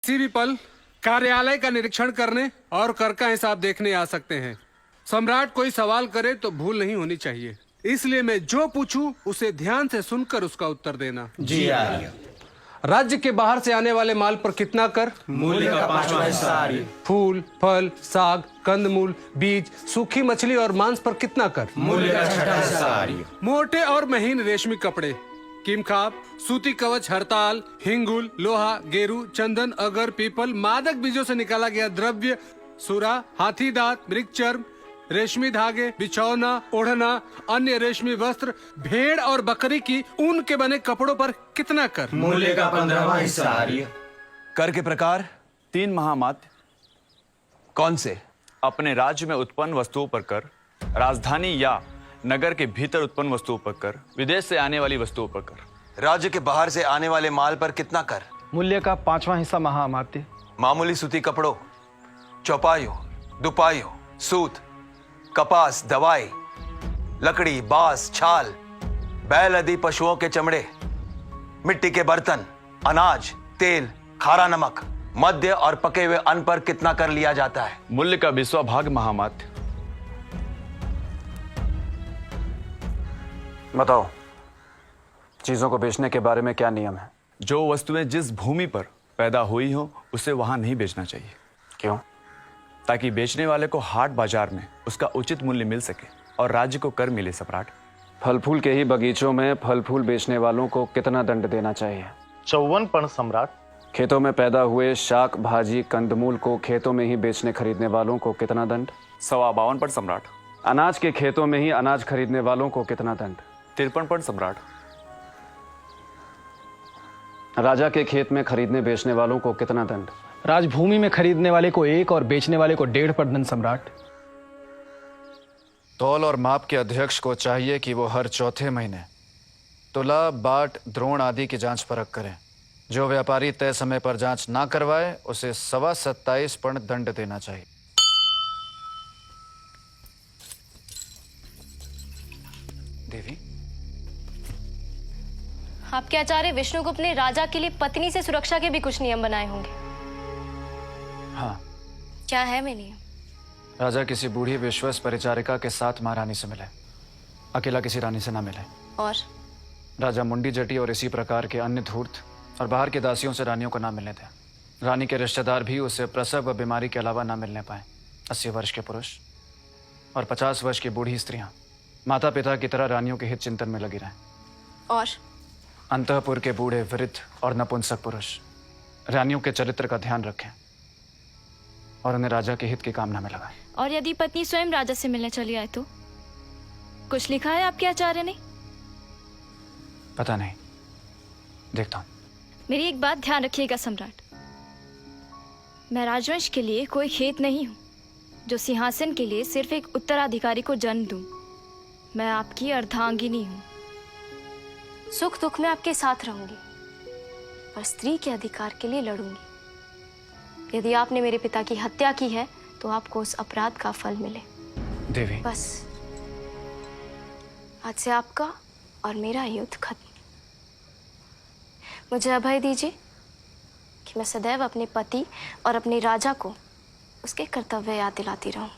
किसी भी पल कार्यालय का निरीक्षण करने और कर का हिसाब देखने आ सकते हैं। सम्राट कोई सवाल करे तो भूल नहीं होनी चाहिए, इसलिए मैं जो पूछूं उसे ध्यान से सुनकर उसका उत्तर देना। जी आर्य। राज्य के बाहर से आने वाले माल पर कितना कर? मूल्य का 5वां हिस्सा आर्य। फूल, फल, साग, कंदमूल, बीज, सूखी मछली और मांस पर कितना कर? मूल्य का 6वां हिस्सा आर्य। मोटे और महीन रेशमी कपड़े, कीमखाब, सूती कवच, हड़ताल, हिंगुल, लोहा, गेरू, चंदन, अगर, पीपल, मादक बीजों से निकाला गया द्रव्य, सुरा, हाथी दांत, मृगचर्म, रेशमी धागे, बिछौना, ओढ़ना, अन्य रेशमी वस्त्र, भेड़ और बकरी की ऊन के बने कपड़ों पर कितना कर? मूल्य का 15वां हिस्सा आर्य। कर के प्रकार 3 महामात्र। कौन से? अपने राज्य में उत्पन्न वस्तुओं पर कर, राजधानी या नगर के भीतर उत्पन्न वस्तुओं पर कर, विदेश से आने वाली वस्तुओं पर कर। राज्य के बाहर से आने वाले माल पर कितना कर? मूल्य का 5वां हिस्सा महामात्य। मामूली सूती कपड़ों, चौपाइयों, दुपाइयों, सूत, कपास, दवाई, लकड़ी, बांस, छाल, बैल आदि पशुओं के चमड़े, मिट्टी के बर्तन, अनाज, तेल, खारा नमक, मद्य और पके हुए अन्न पर कितना कर लिया जाता है? मूल्य का 20वां भाग महामात्र। बताओ, चीजों को बेचने के बारे में क्या नियम है? जो वस्तुएं जिस भूमि पर पैदा हुई हो उसे वहां नहीं बेचना चाहिए। क्यों? ताकि बेचने वाले को हाट बाजार में उसका उचित मूल्य मिल सके और राज्य को कर मिले। सम्राट, फल फूल के ही बगीचों में फल फूल बेचने वालों को कितना दंड देना चाहिए? 54 पण सम्राट। खेतों में पैदा हुए शाक भाजी कंदमूल को खेतों में ही बेचने खरीदने वालों को कितना दंड? 52 पण सम्राट। अनाज के खेतों में ही अनाज खरीदने वालों को कितना दंड? 53 पण सम्राट। राजा के खेत में खरीदने बेचने वालों को कितना दंड? राजभूमि में खरीदने वाले को 1 और बेचने वाले को 1.5 पर दंड। सम्राट, तौल और माप के अध्यक्ष को चाहिए कि वो हर चौथे महीने तुला, बाट, द्रोण आदि की जांच परख करें। जो व्यापारी तय समय पर जांच ना करवाए उसे 27.25 पण दंड देना चाहिए। देवी, आपके आचार्य विष्णुगुप्त ने राजा के लिए पत्नी से सुरक्षा के भी कुछ नियम बनाए होंगे। हाँ। क्या है वे नियम? राजा किसी बूढ़ी विश्वस्त परिचारिका के साथ महारानी से मिले, अकेला किसी रानी से ना मिले। और राजा मुंडी जटी और इसी प्रकार के अन्य धूर्त और बाहर के दासियों से रानियों को ना मिलने थे। रानी के रिश्तेदार भी उसे प्रसव व बीमारी के अलावा ना मिलने पाए। 80 वर्ष के पुरुष और 50 वर्ष की बूढ़ी स्त्रियां माता पिता की तरह रानियों के हित चिंतन में लगी रहें। और अंतःपुर के बूढ़े, वृद्ध और नपुंसक पुरुष रानियों के चरित्र का ध्यान रखें और उन्हें राजा के हित की कामना में लगाएं। और यदि पत्नी स्वयं राजा से मिलने चली आए तो? कुछ लिखा है आपके आचार्य ने? पता नहीं, देखता हूं। मेरी एक बात ध्यान रखिएगा सम्राट, मैं राजवंश के लिए कोई खेत नहीं हूं जो सिंहासन के लिए सिर्फ एक उत्तराधिकारी को जन्म दूं। मैं आपकी अर्धांगिनी हूं। सुख दुख में आपके साथ रहूंगी, पर स्त्री के अधिकार के लिए लड़ूंगी। यदि आपने मेरे पिता की हत्या की है तो आपको उस अपराध का फल मिले। देवी, बस आज से आपका और मेरा युद्ध खत्म। मुझे अभय दीजिए कि मैं सदैव अपने पति और अपने राजा को उसके कर्तव्य याद दिलाती रहूं,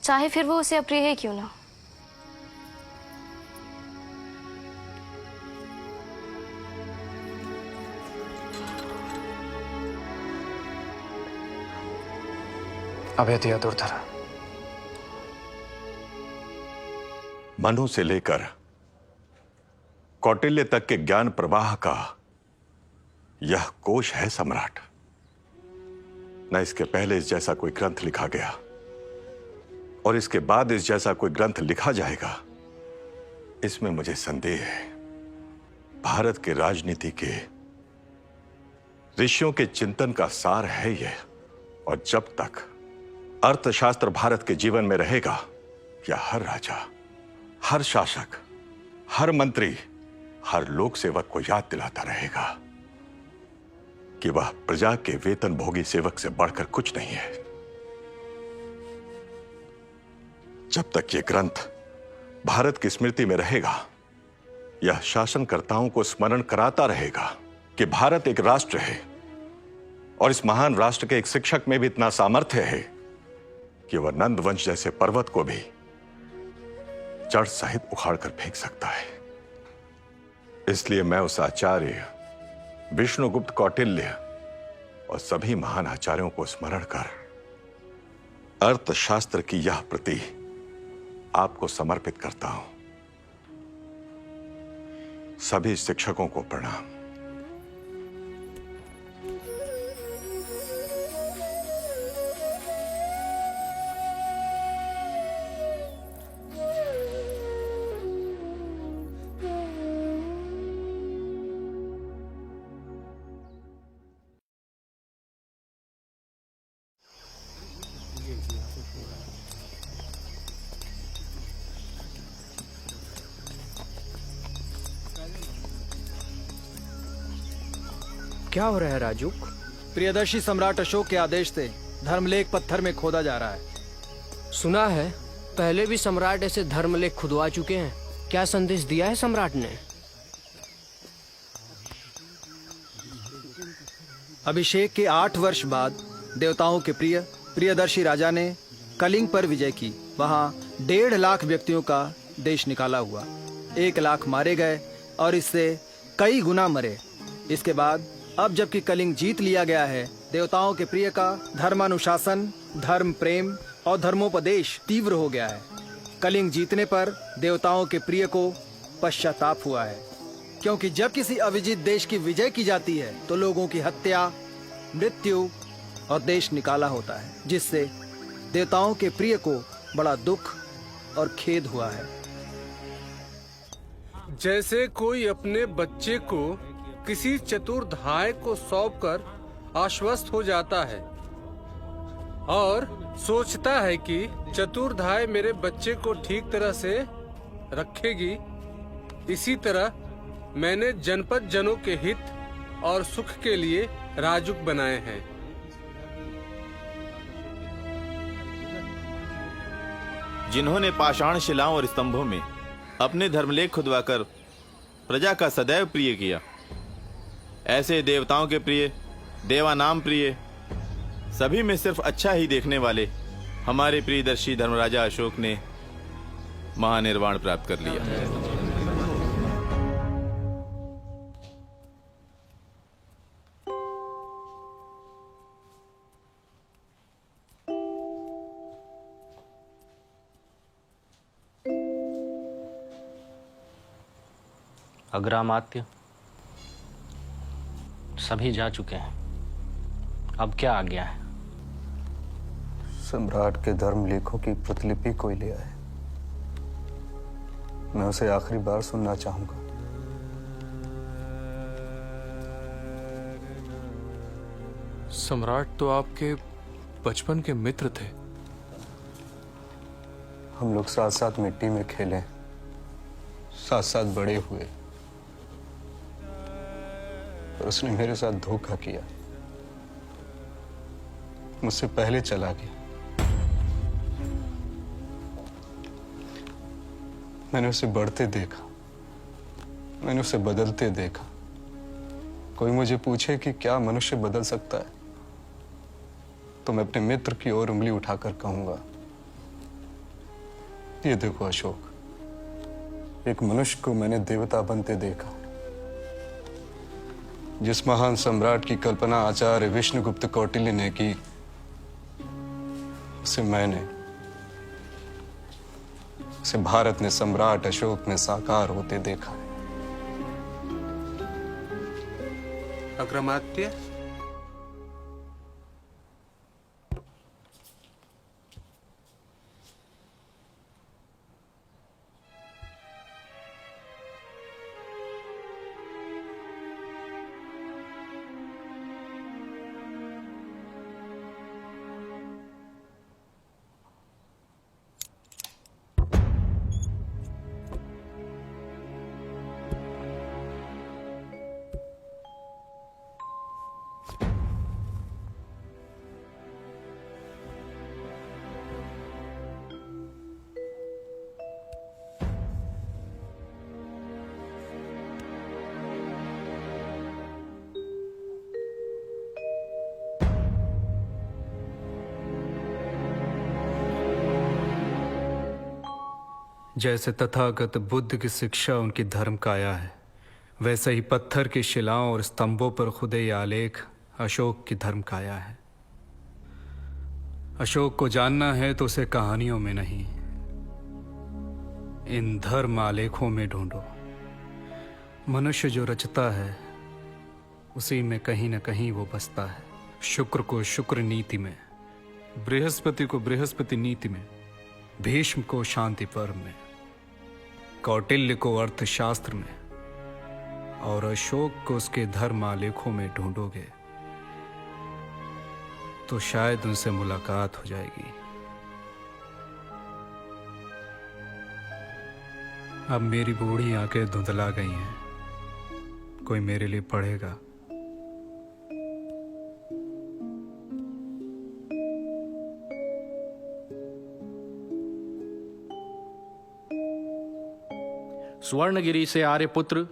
चाहे फिर वो उसे अप्रिय है क्यों ना। अभेद्य दुर्धरा। मनु से लेकर कौटिल्य तक के ज्ञान प्रवाह का यह कोश है सम्राट। न इसके पहले इस जैसा कोई ग्रंथ लिखा गया और इसके बाद इस जैसा कोई ग्रंथ लिखा जाएगा, इसमें मुझे संदेह है। भारत के राजनीति के ऋषियों के चिंतन का सार है यह, और जब तक अर्थशास्त्र भारत के जीवन में रहेगा, या हर राजा, हर शासक, हर मंत्री, हर लोक सेवक को याद दिलाता रहेगा कि वह प्रजा के वेतन भोगी सेवक से बढ़कर कुछ नहीं है। जब तक यह ग्रंथ भारत की स्मृति में रहेगा, यह शासनकर्ताओं को स्मरण कराता रहेगा कि भारत एक राष्ट्र है और इस महान राष्ट्र के एक शिक्षक में भी इतना सामर्थ्य है कि वह नंद वंश जैसे पर्वत को भी जड़ सहित उखाड़ कर फेंक सकता है। इसलिए मैं उस आचार्य विष्णुगुप्त कौटिल्य और सभी महान आचार्यों को स्मरण कर अर्थशास्त्र की यह प्रति आपको समर्पित करता हूं। सभी शिक्षकों को प्रणाम। क्या हो रहा है राजू? प्रियदर्शी सम्राट अशोक के आदेश से धर्मलेख पत्थर में खोदा जा रहा है। सुना है पहले भी सम्राट ऐसे धर्मलेख खुदवा चुके हैं। क्या संदेश दिया है सम्राट ने? अभिषेक के 8 वर्ष बाद देवताओं के प्रिय प्रियदर्शी राजा ने कलिंग पर विजय की। वहां 1.5 लाख व्यक्तियों का देश निकाला हुआ। 1 लाख मारे गए और इससे कई गुना मरे। इसके बाद अब जबकि कलिंग जीत लिया गया है, देवताओं के प्रिय का धर्मानुशासन, धर्म प्रेम और धर्मोपदेश तीव्र हो गया है। कलिंग जीतने पर देवताओं के प्रिय को पश्चाताप हुआ है, क्योंकि जब किसी अविजित देश की विजय की जाती है तो लोगों की हत्या, मृत्यु और देश निकाला होता है, जिससे देवताओं के प्रिय को बड़ा दुख और खेद हुआ है। जैसे कोई अपने बच्चे को किसी चतुर्धाय को सौंपकर आश्वस्त हो जाता है और सोचता है कि चतुर्धाय मेरे बच्चे को ठीक तरह से रखेगी, इसी तरह मैंने जनपद जनों के हित और सुख के लिए राजुक बनाए हैं। जिन्होंने पाषाण शिलाओं और स्तंभों में अपने धर्मलेख खुदवाकर प्रजा का सदैव प्रिय किया, ऐसे देवताओं के प्रिय, देवानाम प्रिय, सभी में सिर्फ अच्छा ही देखने वाले हमारे प्रियदर्शी धर्मराजा अशोक ने महानिर्वाण प्राप्त कर लिया। अग्रामात्य सभी जा चुके हैं। अब क्या आ गया है? सम्राट के धर्म लेखों की प्रतिलिपि कोई ले आए। मैं उसे आखिरी बार सुनना चाहूंगा। सम्राट तो आपके बचपन के मित्र थे। हम लोग साथ साथ मिट्टी में खेले, साथ साथ बड़े हुए, पर उसने मेरे साथ धोखा किया, मुझसे पहले चला गया। मैंने उसे बढ़ते देखा, मैंने उसे बदलते देखा। कोई मुझे पूछे कि क्या मनुष्य बदल सकता है, तो मैं अपने मित्र की ओर उंगली उठाकर कहूंगा, ये देखो अशोक, एक मनुष्य को मैंने देवता बनते देखा। जिस महान सम्राट की कल्पना आचार्य विष्णुगुप्त कौटिल्य ने की, उसे भारत ने सम्राट अशोक में साकार होते देखा है। अग्रमात्य, जैसे तथागत बुद्ध की शिक्षा उनकी धर्म काया है, वैसे ही पत्थर की शिलाओं और स्तंभों पर खुदे ये आलेख अशोक की धर्म काया है। अशोक को जानना है तो उसे कहानियों में नहीं, इन धर्म आलेखों में ढूंढो। मनुष्य जो रचता है उसी में कहीं न कहीं वो बसता है। शुक्र को शुक्र नीति में, बृहस्पति को बृहस्पति नीति में, भीष्म को शांति पर्व में, कौटिल्य को अर्थशास्त्र में और अशोक को उसके धर्म आलेखों में ढूंढोगे तो शायद उनसे मुलाकात हो जाएगी। अब मेरी बूढ़ी आंखें धुंधला गई हैं, कोई मेरे लिए पढ़ेगा। स्वर्णगिरी से आर्यपुत्र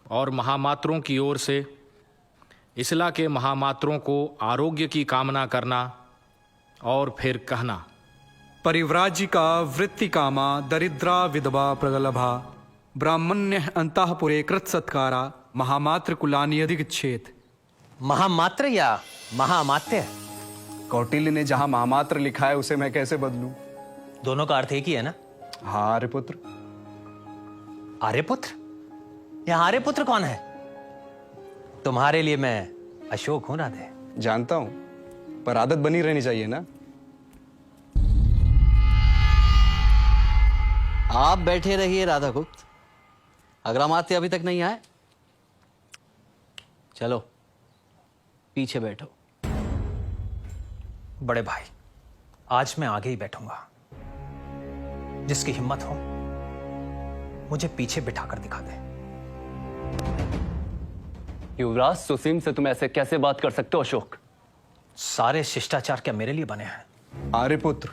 और महामात्रों की ओर से इसला के महामात्रों को आरोग्य की कामना करना और फिर कहना, परिव्राजिका वृत्ति कामा दरिद्रा विधवा प्रगलभा ब्राह्मण्य अंतःपुरे कृत सत्कारा महामात्र कुलानि अधिगच्छेत। महामात्र या महामात्य? कौटिल्य ने जहां महामात्र लिखा है उसे मैं कैसे बदलूं? दोनों का अर्थ एक ही है ना? हाँ आर्यपुत्र। आर्यपुत्र? यह आर्यपुत्र कौन है? तुम्हारे लिए मैं अशोक हूं राधे। जानता हूं, पर आदत बनी रहनी चाहिए ना। आप बैठे रहिए राधा गुप्त, अग्रमात्य अभी तक नहीं आए। चलो पीछे बैठो। बड़े भाई, आज मैं आगे ही बैठूंगा। जिसकी हिम्मत हो मुझे पीछे बिठाकर दिखा दे। युवराज सुसीम से तुम ऐसे कैसे बात कर सकते हो अशोक? सारे शिष्टाचार क्या मेरे लिए बने हैं? आर्यपुत्र,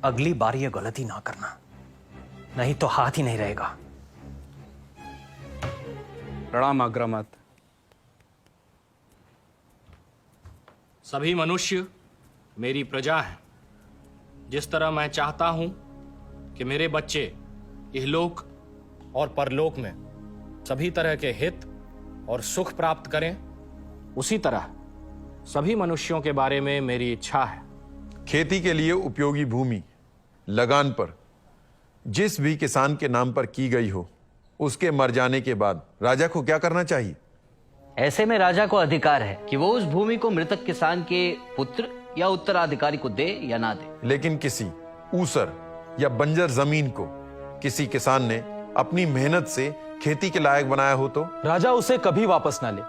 अगली बार ये गलती ना करना, नहीं तो हाथ ही नहीं रहेगा। प्रणाम अग्रमात्य। सभी मनुष्य मेरी प्रजा हैं। जिस तरह मैं चाहता हूं कि मेरे बच्चे इहलोक और परलोक में सभी तरह के हित और सुख प्राप्त करें, उसी तरह सभी मनुष्यों के बारे में मेरी इच्छा है। खेती के लिए उपयोगी भूमि लगान पर जिस भी किसान के नाम पर की गई हो, उसके मर जाने के बाद राजा को क्या करना चाहिए? ऐसे में राजा को अधिकार है कि वो उस भूमि को मृतक किसान के पुत्र या उत्तराधिकारी को दे या ना दे। लेकिन किसी ऊसर या बंजर जमीन को किसी किसान ने अपनी मेहनत से खेती के लायक बनाया हो तो राजा उसे कभी वापस ना ले।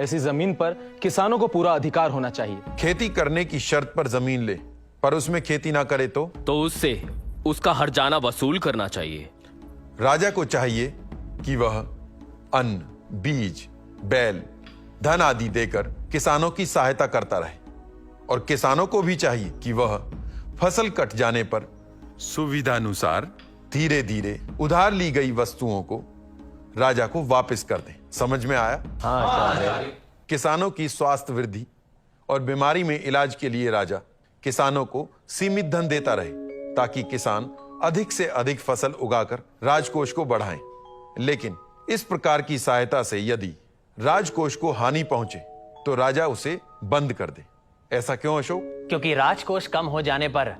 ऐसी जमीन पर किसानों को पूरा अधिकार होना चाहिए। खेती करने की शर्त पर जमीन ले, पर उसमें खेती ना करे तो उससे उसका हर्जाना वसूल करना चाहिए। राजा को चाहिए कि वह अन्न, बीज, बैल, धन आदि देकर किसानों की सहायता करता रहे, और किसानों को भी चाहिए कि वह फसल कट जाने पर सुविधानुसार धीरे धीरे उधार ली गई वस्तुओं को राजा को वापस कर दें। समझ में आया? हाँ। किसानों की स्वास्थ्य वृद्धि और बीमारी में इलाज के लिए राजा किसानों को सीमित धन देता रहे, ताकि किसान अधिक से अधिक फसल उगाकर राजकोष को बढ़ाएं। लेकिन इस प्रकार की सहायता से यदि राजकोष को हानि पहुंचे तो राजा उसे बंद कर दे। ऐसा क्यों अशोक? क्योंकि राजकोष कम हो जाने पर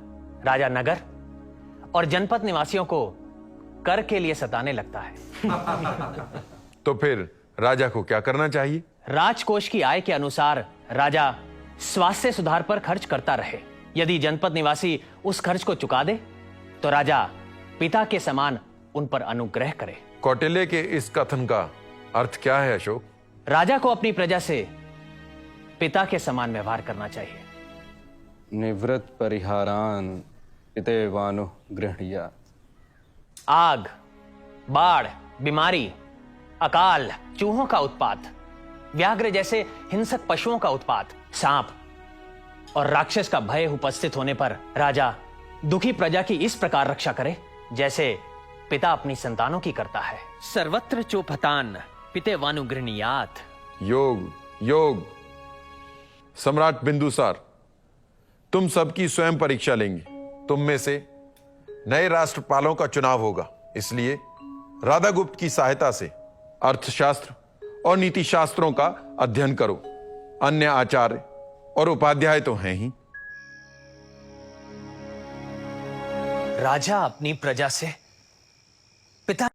राजा नगर और जनपद निवासियों को कर के लिए सताने लगता है। तो फिर राजा को क्या करना चाहिए? राजकोष की आय के अनुसार राजा स्वास्थ्य सुधार पर खर्च करता रहे। यदि जनपद निवासी उस खर्च को चुका दे तो राजा पिता के समान उन पर अनुग्रह करे। कौटिल्य के इस कथन का अर्थ क्या है अशोक? राजा को अपनी प्रजा से पिता के समान व्यवहार करना चाहिए। निवृत्त परिहारान पितेवानु गृह्णीयात्। आग, बाढ़, बीमारी, अकाल, चूहों का उत्पात, व्याघ्र जैसे हिंसक पशुओं का उत्पात, सांप और राक्षस का भय उपस्थित होने पर राजा दुखी प्रजा की इस प्रकार रक्षा करे जैसे पिता अपनी संतानों की करता है। सर्वत्र चोपतान पितेवानु गृह्णीयात्। योग योग। सम्राट बिंदुसार, तुम सबकी स्वयं परीक्षा लेंगे। तुम में से नए राष्ट्रपालों का चुनाव होगा, इसलिए राधागुप्त की सहायता से अर्थशास्त्र और नीति शास्त्रों का अध्ययन करो। अन्य आचार्य और उपाध्याय तो हैं ही। राजा अपनी प्रजा से पिता